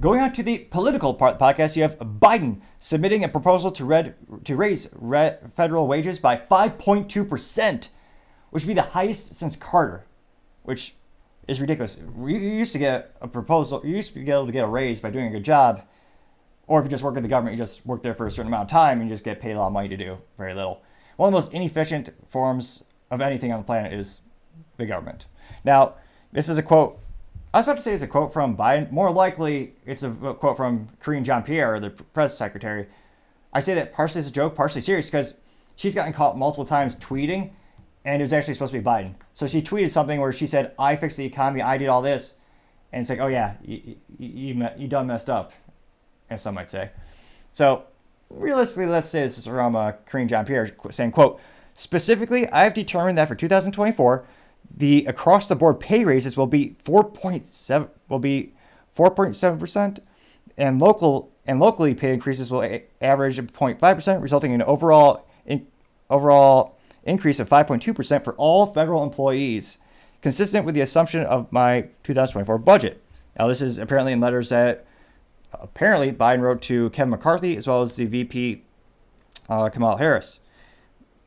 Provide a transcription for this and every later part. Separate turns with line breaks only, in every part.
Going on to the political part of the podcast, you have Biden submitting a proposal to raise federal wages by 5.2%, which would be the highest since Carter, which is ridiculous. You used to get a proposal, you used to be able to get a raise by doing a good job, or if you just work in the government, you just work there for a certain amount of time and you just get paid a lot of money to do very little. One of the most inefficient forms of anything on the planet is the government. Now, this is a quote. I was about to say it's a quote from Biden. More likely, it's a quote from Karine Jean-Pierre, the press secretary. I say that partially as a joke, partially serious, because she's gotten caught multiple times tweeting, and it was actually supposed to be Biden. So she tweeted something where she said, "I fixed the economy, I did all this," and it's like, oh yeah, you done messed up, as some might say. So realistically, let's say this is from Karine Jean-Pierre saying, quote, "Specifically, I have determined that for 2024, the across-the-board pay raises will be 4.7%, and locally pay increases will average 0.5%, resulting in an overall increase of 5.2% for all federal employees, consistent with the assumption of my 2024 budget." Now, this is apparently in letters that apparently Biden wrote to Kevin McCarthy as well as the VP Kamala Harris.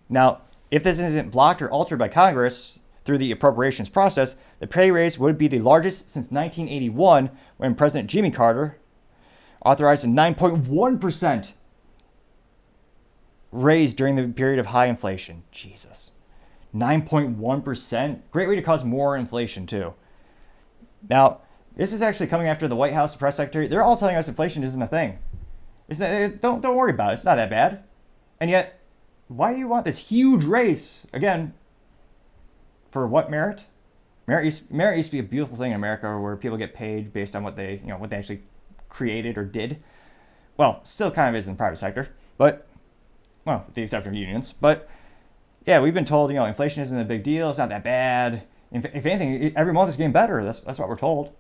Now, if this isn't blocked or altered by Congress through the appropriations process, the pay raise would be the largest since 1981, when President Jimmy Carter authorized a 9.1% raise during the period of high inflation. Jesus. 9.1%? Great way to cause more inflation, too. Now, this is actually coming after the White House press secretary. They're all telling us inflation isn't a thing. Don't worry about it. It's not that bad. And yet, why do you want this huge raise? Again, for what merit? Merit used to be a beautiful thing in America, where people get paid based on what they actually created or did. Well, still kind of is in the private sector, but, well, with the exception of unions. But yeah, we've been told, inflation isn't a big deal. It's not that bad. If anything, every month is getting better. That's what we're told.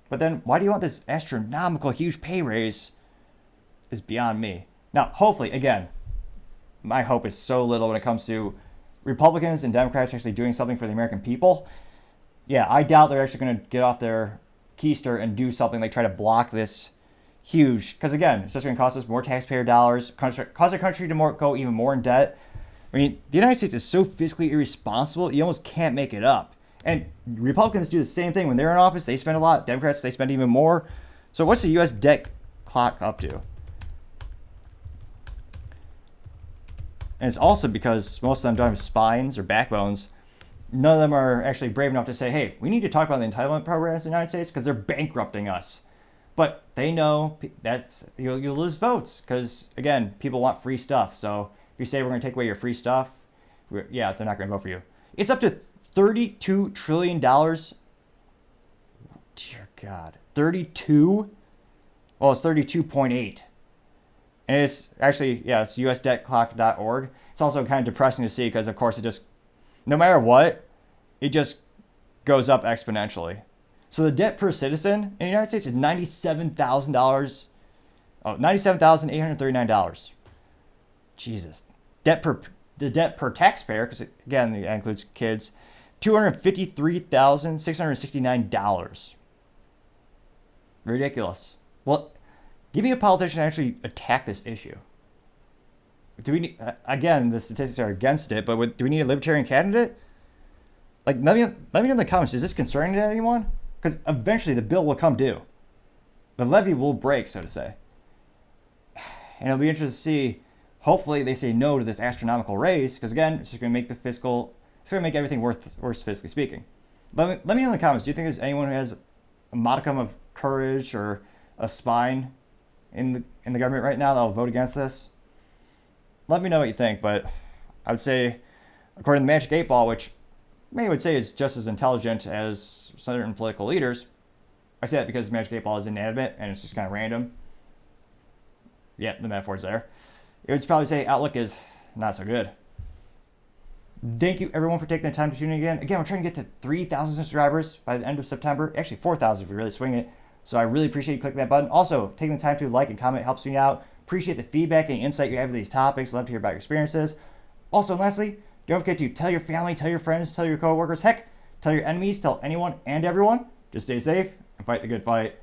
But then why do you want this astronomical, huge pay raise? Is beyond me. Now, hopefully, again, my hope is so little when it comes to Republicans and Democrats actually doing something for the American people. Yeah, I doubt they're actually going to get off their keister and do something like try to block this huge, because again, it's just going to cost us more taxpayer dollars, cause our country to go even more in debt. I mean, the United States is so fiscally irresponsible, you almost can't make it up. And Republicans do the same thing. When they're in office, they spend a lot. Democrats, they spend even more. So what's the U.S. debt clock up to? And it's also because most of them don't have spines or backbones. None of them are actually brave enough to say, hey, we need to talk about the entitlement programs in the United States because they're bankrupting us. But they know that's you'll lose votes because, again, people want free stuff. So if you say we're going to take away your free stuff, yeah, they're not going to vote for you. It's up to $32 trillion. Dear God. 32? Well, it's 32.8. And it's actually, yeah, it's usdebtclock.org. It's also kind of depressing to see because, of course, it just, no matter what, it just goes up exponentially. So the debt per citizen in the United States is $97,000. Oh, $97,839. Jesus. The debt per taxpayer, because again, that includes kids, $253,669. Ridiculous. Well, give me a politician to actually attack this issue. Do we need, again, the statistics are against it, but do we need a libertarian candidate? Like, let me know in the comments, is this concerning to anyone? Because eventually the bill will come due. The levee will break, so to say. And it'll be interesting to see, hopefully they say no to this astronomical raise, because again, it's just going to make it's going to make everything worse fiscally speaking. Let me know in the comments, do you think there's anyone who has a modicum of courage or a spine in the government right now that'll vote against this? Let me know what you think, but I would say, according to the Magic 8 Ball, which many would say is just as intelligent as certain political leaders, I say that because the Magic 8 Ball is inanimate and it's just kind of random. Yeah, the metaphor's there. It would probably say Outlook is not so good. Thank you, everyone, for taking the time to tune in again. Again, we're trying to get to 3,000 subscribers by the end of September. Actually, 4,000 if we really swing it. So I really appreciate you clicking that button. Also, taking the time to like and comment helps me out. Appreciate the feedback and insight you have with these topics. Love to hear about your experiences. Also, and lastly, don't forget to tell your family, tell your friends, tell your coworkers, heck, tell your enemies, tell anyone and everyone. Just stay safe and fight the good fight.